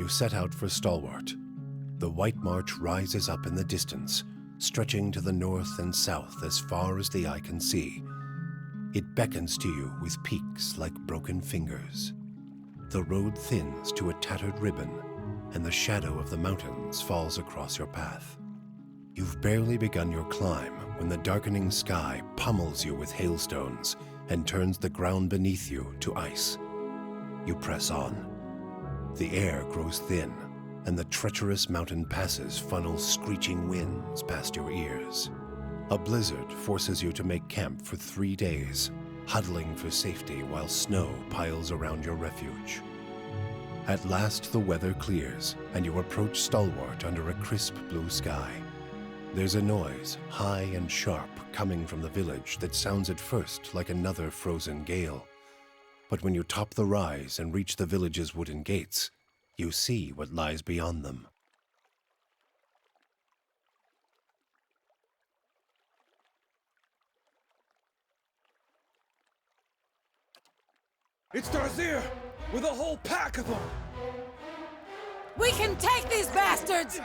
You set out for Stalwart. The White March rises up in the distance, stretching to the north and south as far as the eye can see. It beckons to you with peaks like broken fingers. The road thins to a tattered ribbon, and the shadow of the mountains falls across your path. You've barely begun your climb when the darkening sky pummels you with hailstones and turns the ground beneath you to ice. You press on. The air grows thin, and the treacherous mountain passes funnel screeching winds past your ears. A blizzard forces you to make camp for 3 days, huddling for safety while snow piles around your refuge. At last the weather clears, and you approach Stalwart under a crisp blue sky. There's a noise, high and sharp, coming from the village that sounds at first like another frozen gale. But when you top the rise and reach the village's wooden gates, you see what lies beyond them. It's Darzier, with a whole pack of them! We can take these bastards!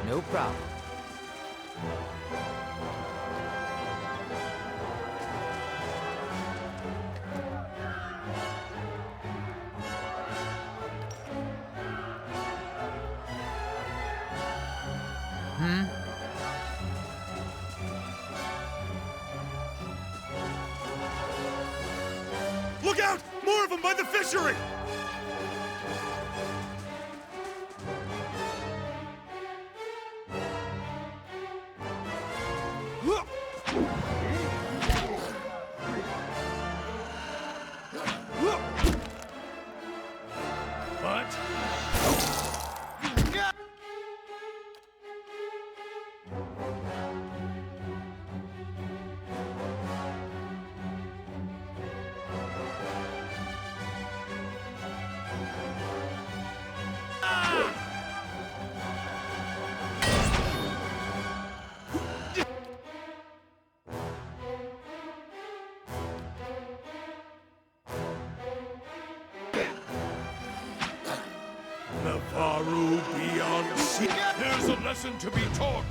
No problem. Look out! More of them by the fishery! What? The Faru beyond sea. There's a lesson to be taught.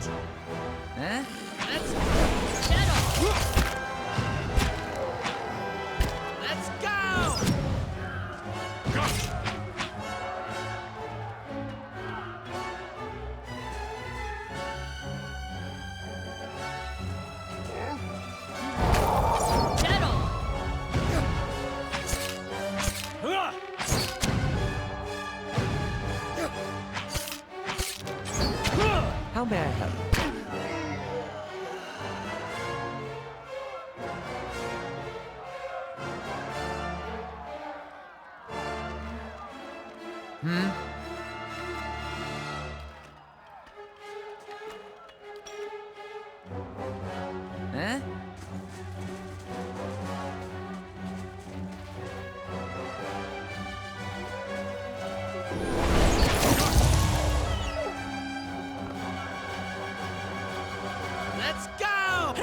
Huh? Let's settle! Let's go! Gotcha. Settle! How may I help? Huh? Let's go!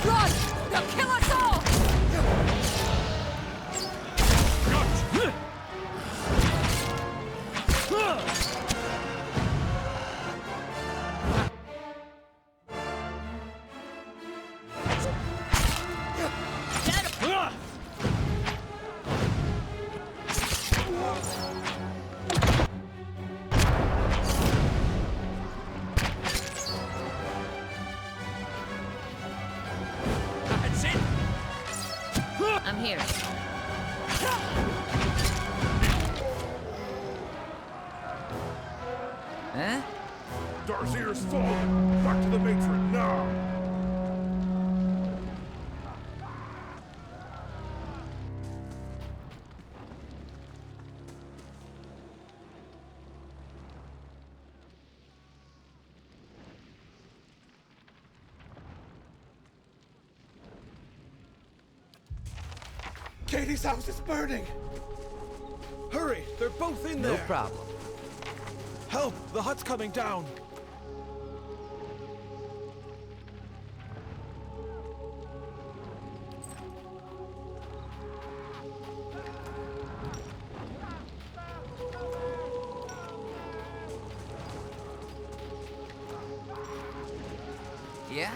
Run! They'll kill us all! I'm here. Huh? Darcier's fallen. Back to the matron now. Katie's house is burning! Hurry! They're both in No there! problem. Help! The hut's coming down! Yeah?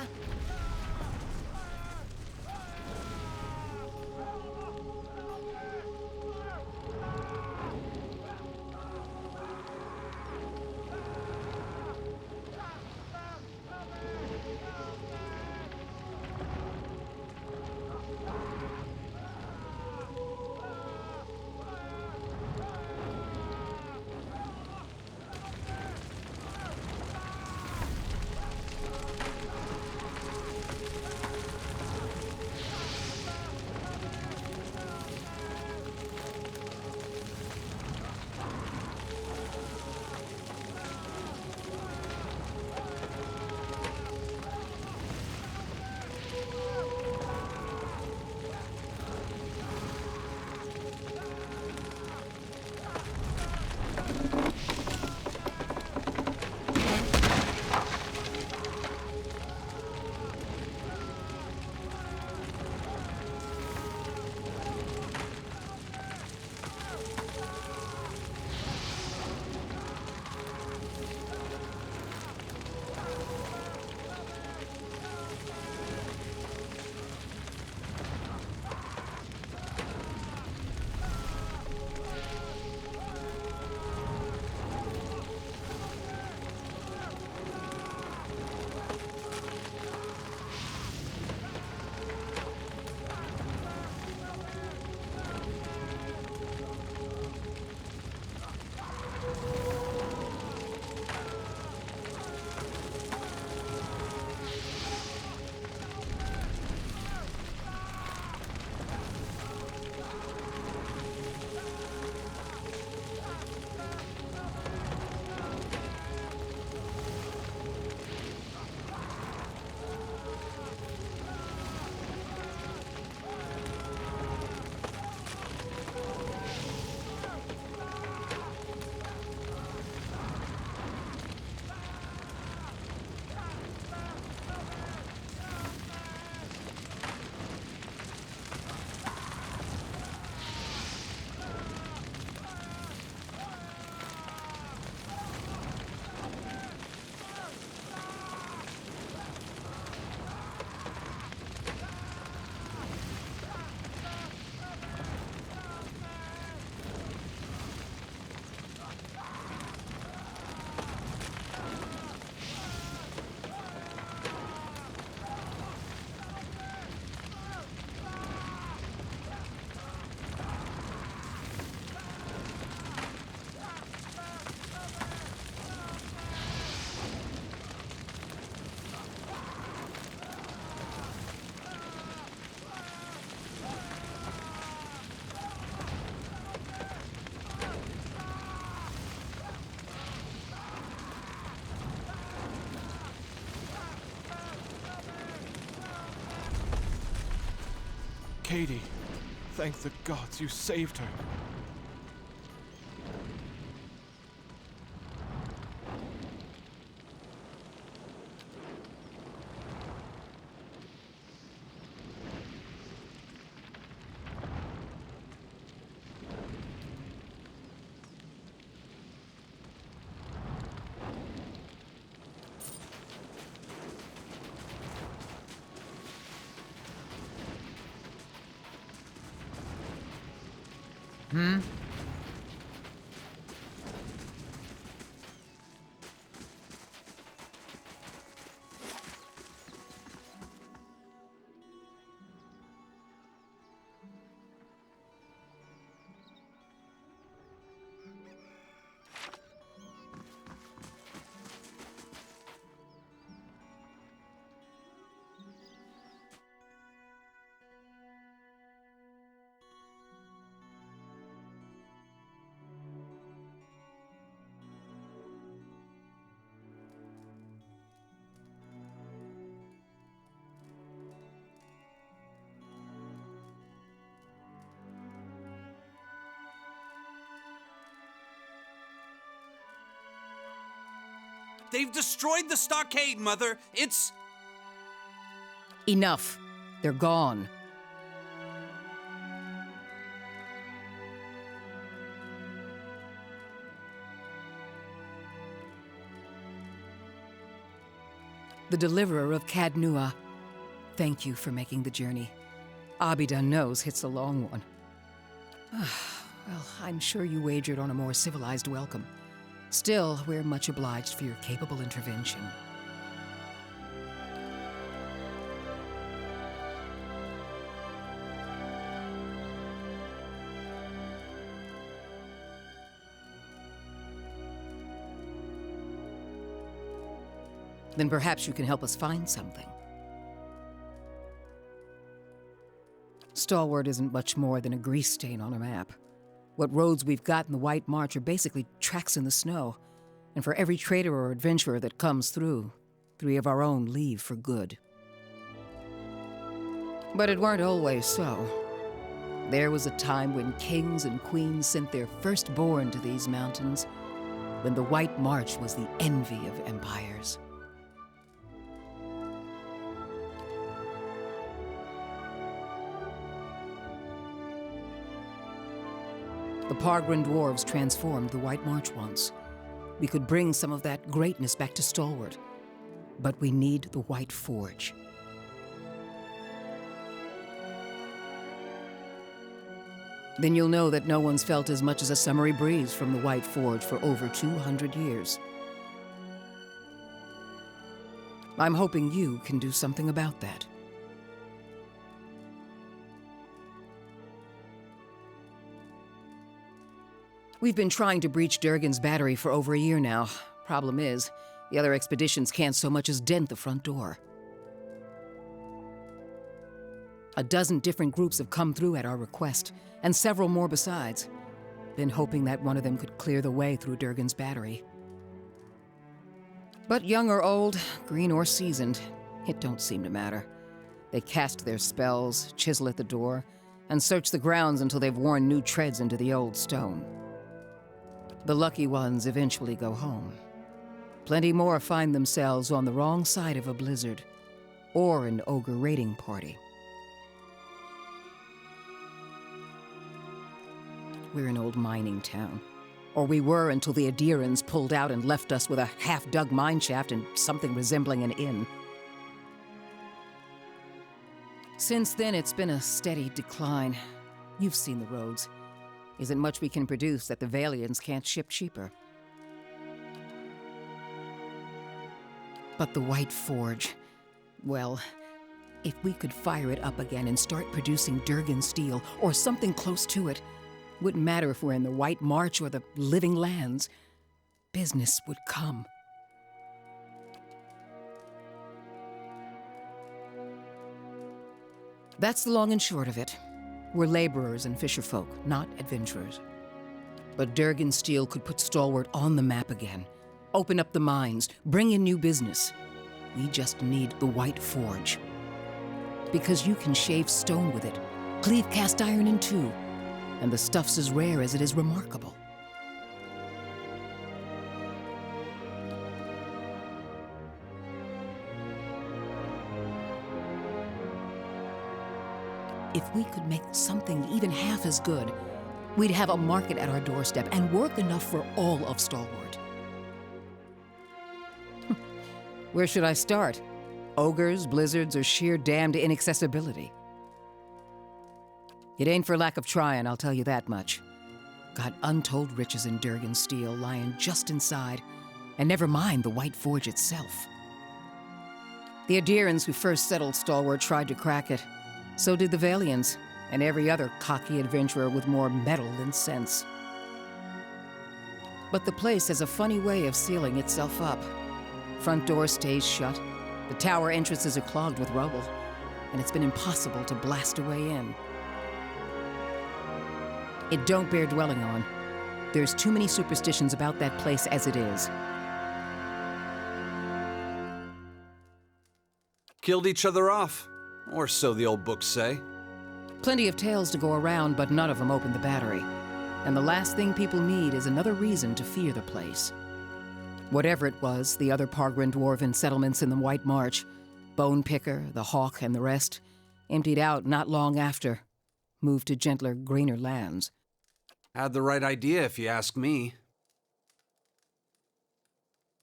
Katie. Thank the gods you saved her. They've destroyed the stockade, Mother. It's... Enough. They're gone. The deliverer of Cadnua, thank you for making the journey. Abidan knows it's a long one. Well, I'm sure you wagered on a more civilized welcome. Still, we're much obliged for your capable intervention. Then perhaps you can help us find something. Stalwart isn't much more than a grease stain on a map. What roads we've got in the White March are basically tracks in the snow. And for every trader or adventurer that comes through, 3 of our own leave for good. But it weren't always so. There was a time when kings and queens sent their firstborn to these mountains, when the White March was the envy of empires. The Pargrin dwarves transformed the White March once. We could bring some of that greatness back to Stalwart, but we need the White Forge. Then you'll know that no one's felt as much as a summery breeze from the White Forge for over 200 years. I'm hoping you can do something about that. We've been trying to breach Durgan's battery for over a year now. Problem is, the other expeditions can't so much as dent the front door. A dozen different groups have come through at our request, and several more besides. Been hoping that one of them could clear the way through Durgan's battery. But young or old, green or seasoned, it don't seem to matter. They cast their spells, chisel at the door, and search the grounds until they've worn new treads into the old stone. The lucky ones eventually go home. Plenty more find themselves on the wrong side of a blizzard, or an ogre raiding party. We're an old mining town. Or we were until the Adirans pulled out and left us with a half-dug mine shaft and something resembling an inn. Since then, it's been a steady decline. You've seen the roads. Isn't much we can produce that the Valians can't ship cheaper. But the White Forge, well, if we could fire it up again and start producing Durgan steel, or something close to it, wouldn't matter if we're in the White March or the Living Lands, business would come. That's the long and short of it. We're laborers and fisherfolk, not adventurers. But Durgan steel could put Stalwart on the map again, open up the mines, bring in new business. We just need the White Forge. Because you can shave stone with it, Cleave cast iron in two, and the stuff's as rare as it is remarkable. If we could make something even half as good, we'd have a market at our doorstep and work enough for all of Stalwart. Where should I start? Ogres, blizzards, or sheer damned inaccessibility? It ain't for lack of trying, I'll tell you that much. Got untold riches in Durgan steel lying just inside, and never mind the White Forge itself. The Adirans who first settled Stalwart tried to crack it. So did the Valians, and every other cocky adventurer with more metal than sense. But the place has a funny way of sealing itself up. Front door stays shut, the tower entrances are clogged with rubble, and it's been impossible to blast a way in. It don't bear dwelling on. There's too many superstitions about that place as it is. Killed each other off. Or so the old books say. Plenty of tales to go around, but none of them open the battery. And the last thing people need is another reason to fear the place. Whatever it was, the other Pargrin dwarven settlements in the White March, Bone Picker, the Hawk, and the rest, emptied out not long after, moved to gentler, greener lands. Had the right idea, if you ask me.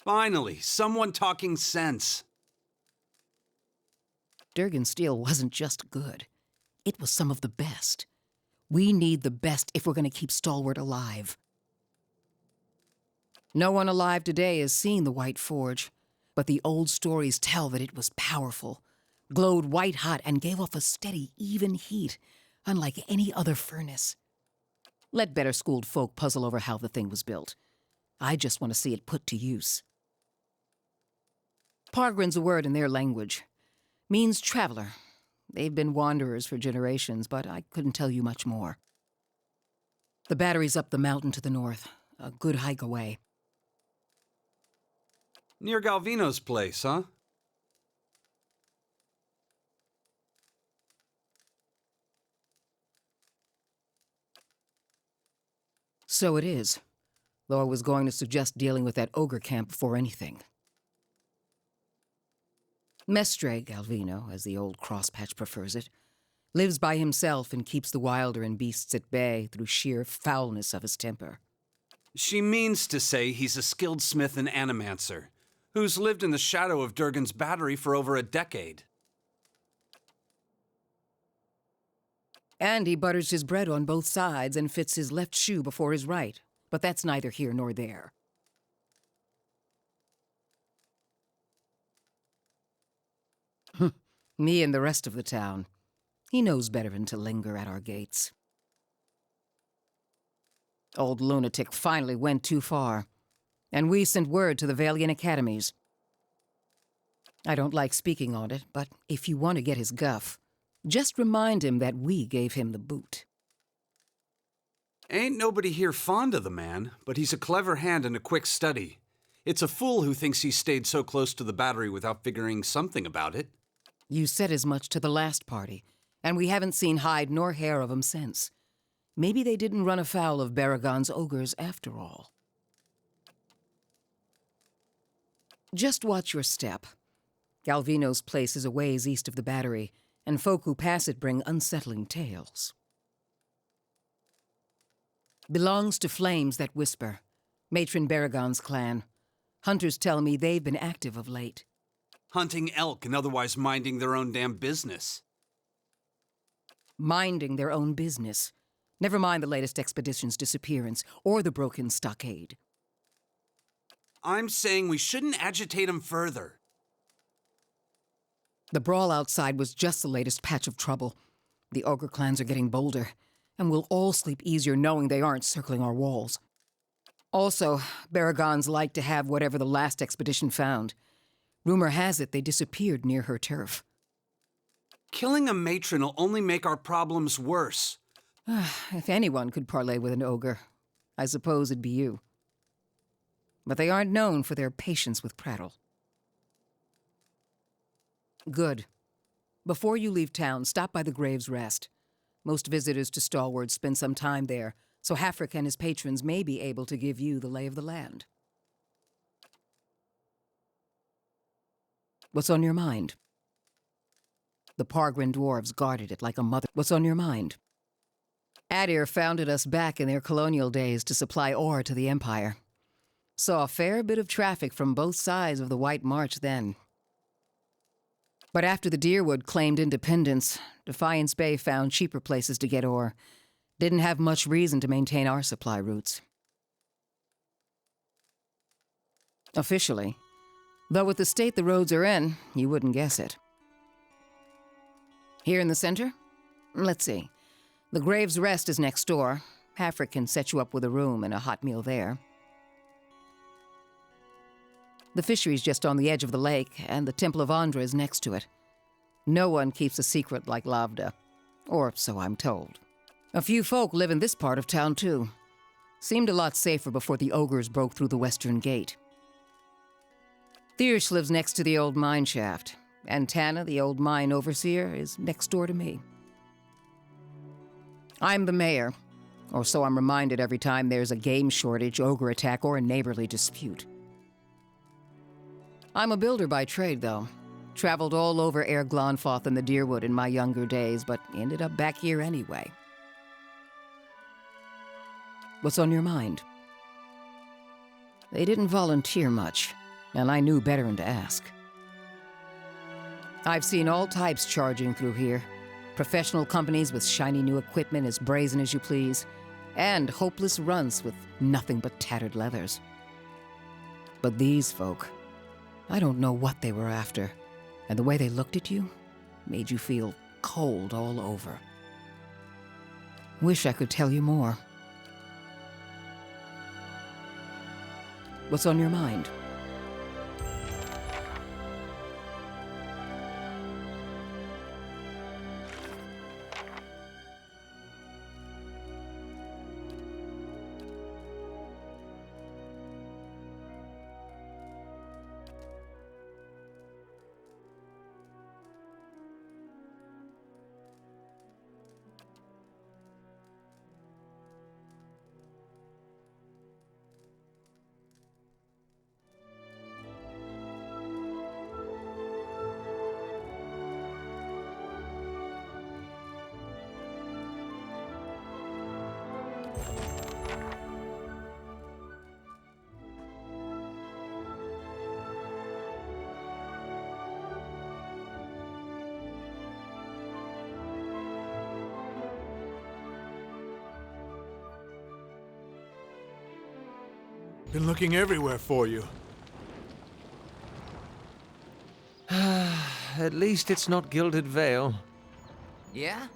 Finally, someone talking sense. Durgan steel wasn't just good. It was some of the best. We need the best if we're going to keep Stalwart alive. No one alive today has seen the White Forge, but the old stories tell that it was powerful, glowed white-hot, and gave off a steady, even heat, unlike any other furnace. Let better-schooled folk puzzle over how the thing was built. I just want to see it put to use. Pargrin's a word in their language. Means traveler. They've been wanderers for generations, but I couldn't tell you much more. The battery's up the mountain to the north, a good hike away. Near Galvino's place, huh? So it is, though I was going to suggest dealing with that ogre camp before anything. Mestre Galvino, as the old crosspatch prefers it, lives by himself and keeps the wilder and beasts at bay through sheer foulness of his temper. She means to say he's a skilled smith and animancer, who's lived in the shadow of Durgan's battery for over a decade. And he butters his bread on both sides and fits his left shoe before his right, but that's neither here nor there. Me and the rest of the town. He knows better than to linger at our gates. Old lunatic finally went too far, and we sent word to the Valian academies. I don't like speaking on it, but if you want to get his guff, just remind him that we gave him the boot. Ain't nobody here fond of the man, but he's a clever hand and a quick study. It's a fool who thinks he stayed so close to the battery without figuring something about it. You said as much to the last party, and we haven't seen hide nor hair of 'em since. Maybe they didn't run afoul of Baragon's ogres after all. Just watch your step. Galvino's place is a ways east of the battery, and folk who pass it bring unsettling tales. Belongs to Flames That Whisper, Matron Baragon's clan. Hunters tell me they've been active of late. Hunting elk and otherwise minding their own damn business. Minding their own business. Never mind the latest expedition's disappearance or the broken stockade. I'm saying we shouldn't agitate him further. The brawl outside was just the latest patch of trouble. The ogre clans are getting bolder, and we'll all sleep easier knowing they aren't circling our walls. Also, Baragons like to have whatever the last expedition found. Rumor has it they disappeared near her turf. Killing a matron will only make our problems worse. If anyone could parley with an ogre, I suppose it'd be you. But they aren't known for their patience with prattle. Good. Before you leave town, stop by the Grave's Rest. Most visitors to Stalwart spend some time there, so Hafric and his patrons may be able to give you the lay of the land. What's on your mind? The Pargrin dwarves guarded it like a mother. What's on your mind? Adir founded us back in their colonial days to supply ore to the Empire. Saw a fair bit of traffic from both sides of the White March then. But after the Deerwood claimed independence, Defiance Bay found cheaper places to get ore. Didn't have much reason to maintain our supply routes. Officially. Though with the state the roads are in, you wouldn't guess it. Here in the center? Let's see. The Graves Rest is next door. Hafric can set you up with a room and a hot meal there. The fishery's just on the edge of the lake, and the Temple of Andra is next to it. No one keeps a secret like Lavda. Or so I'm told. A few folk live in this part of town, too. Seemed a lot safer before the ogres broke through the western gate. Thiersch lives next to the old mine shaft, and Tana, the old mine overseer, is next door to me. I'm the mayor, or so I'm reminded every time there's a game shortage, ogre attack, or a neighborly dispute. I'm a builder by trade, though. Traveled all over Air Glonfoth and the Deerwood in my younger days, but ended up back here anyway. What's on your mind? They didn't volunteer much, and I knew better than to ask. I've seen all types charging through here. Professional companies with shiny new equipment as brazen as you please, and hopeless runts with nothing but tattered leathers. But these folk, I don't know what they were after, and the way they looked at you made you feel cold all over. Wish I could tell you more. What's on your mind? Been looking everywhere for you. At least it's not Gilded Vale. Yeah?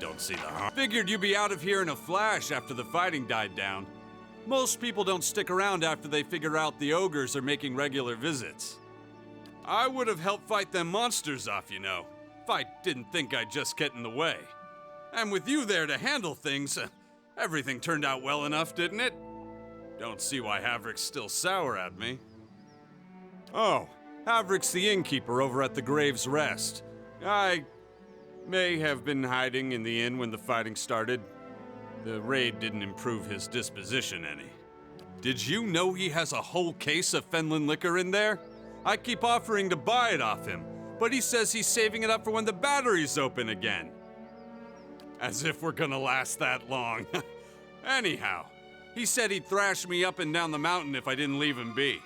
don't see the harm. Figured you'd be out of here in a flash after the fighting died down. Most people don't stick around after they figure out the ogres are making regular visits. I would have helped fight them monsters off, you know, if I didn't think I'd just get in the way. And with you there to handle things, everything turned out well enough, didn't it? Don't see why Havrick's still sour at me. Oh, Havrick's the innkeeper over at the Grave's Rest. I may have been hiding in the inn when the fighting started. The raid didn't improve his disposition any. Did you know he has a whole case of Fenland liquor in there? I keep offering to buy it off him, but he says he's saving it up for when the battery's open again. As if we're gonna last that long. Anyhow, he said he'd thrash me up and down the mountain if I didn't leave him be.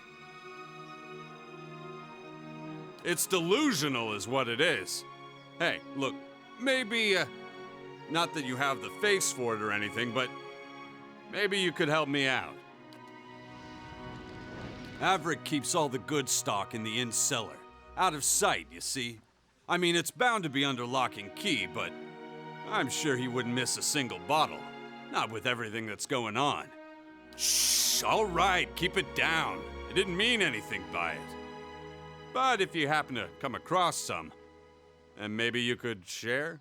It's delusional is what it is. Hey, look, maybe, not that you have the face for it or anything, but maybe you could help me out. Havrick keeps all the good stock in the inn cellar. Out of sight, you see. I mean, it's bound to be under lock and key, but I'm sure he wouldn't miss a single bottle. Not with everything that's going on. Shh, all right, keep it down. I didn't mean anything by it. But if you happen to come across some, then maybe you could share?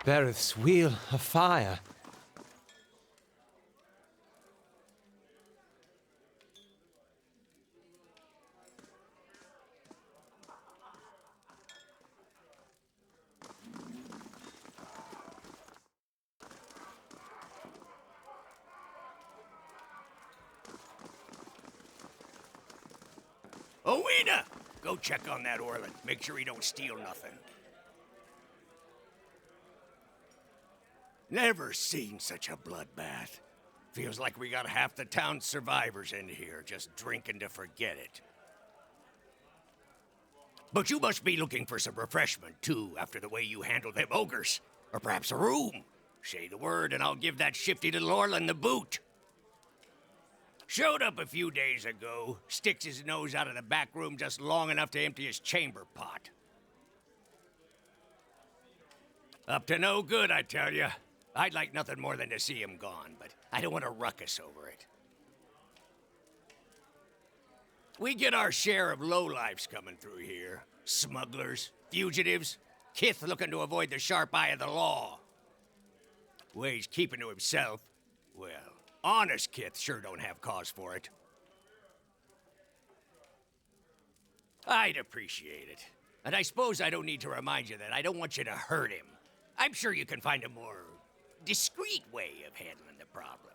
Berith's wheel afire. Owena! Go check on that Orland. Make sure he don't steal nothing. Never seen such a bloodbath. Feels like we got half the town's survivors in here, just drinking to forget it. But you must be looking for some refreshment, too, after the way you handled them ogres. Or perhaps a room. Say the word and I'll give that shifty little Orland the boot. Showed up a few days ago, sticks his nose out of the back room just long enough to empty his chamber pot. Up to no good, I tell you. I'd like nothing more than to see him gone, but I don't want to ruckus over it. We get our share of lowlifes coming through here. Smugglers, fugitives, kith looking to avoid the sharp eye of the law. Ways keeping to himself, well, honest kith sure don't have cause for it. I'd appreciate it. And I suppose I don't need to remind you that I don't want you to hurt him. I'm sure you can find a more discreet way of handling the problem.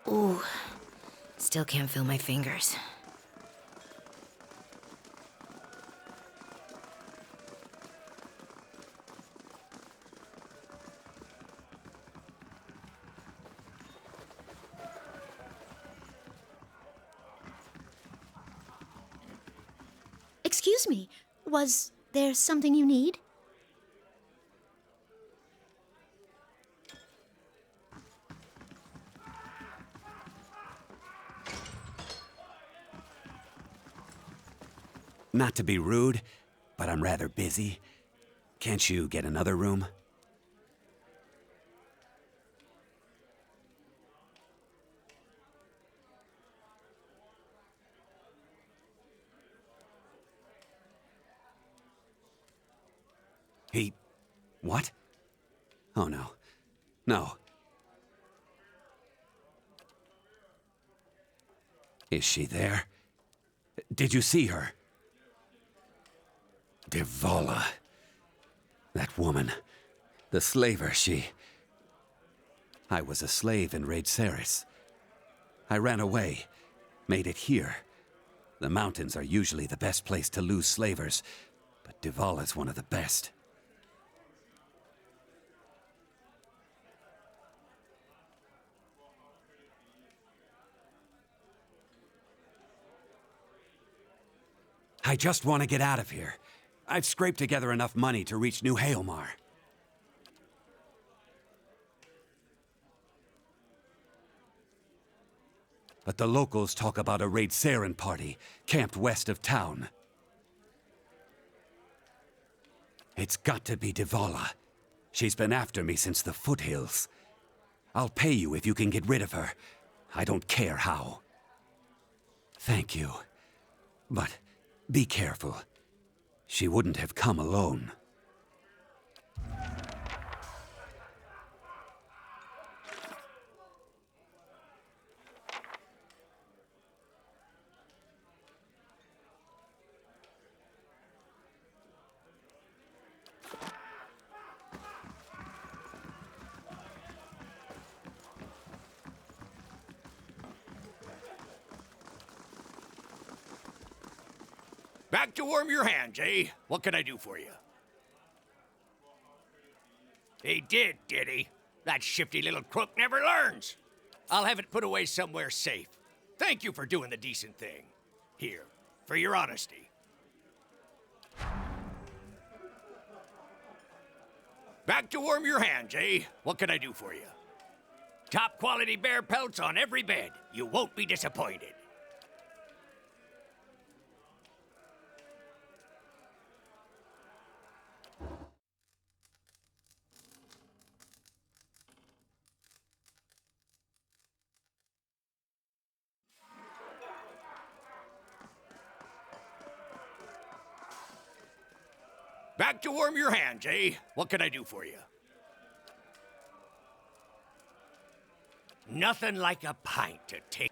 Ooh, still can't feel my fingers. Excuse me, was there something you need? Not to be rude, but I'm rather busy. Can't you get another room? He... what? Oh, no. No. Is she there? Did you see her? Devala. That woman. The slaver, she... I was a slave in Raid Saris. I ran away. Made it here. The mountains are usually the best place to lose slavers, but Devala's one of the best. I just want to get out of here. I've scraped together enough money to reach New Haelmar. But the locals talk about a Raid Saren party, camped west of town. It's got to be Devala. She's been after me since the foothills. I'll pay you if you can get rid of her. I don't care how. Thank you. But be careful. She wouldn't have come alone. Back to warm your hands, eh? What can I do for you? He did he? That shifty little crook never learns. I'll have it put away somewhere safe. Thank you for doing the decent thing. Here, for your honesty. Back to warm your hands, eh? What can I do for you? Top quality bear pelts on every bed. You won't be disappointed. Back to warm your hands, eh? What can I do for you? Nothing like a pint to take.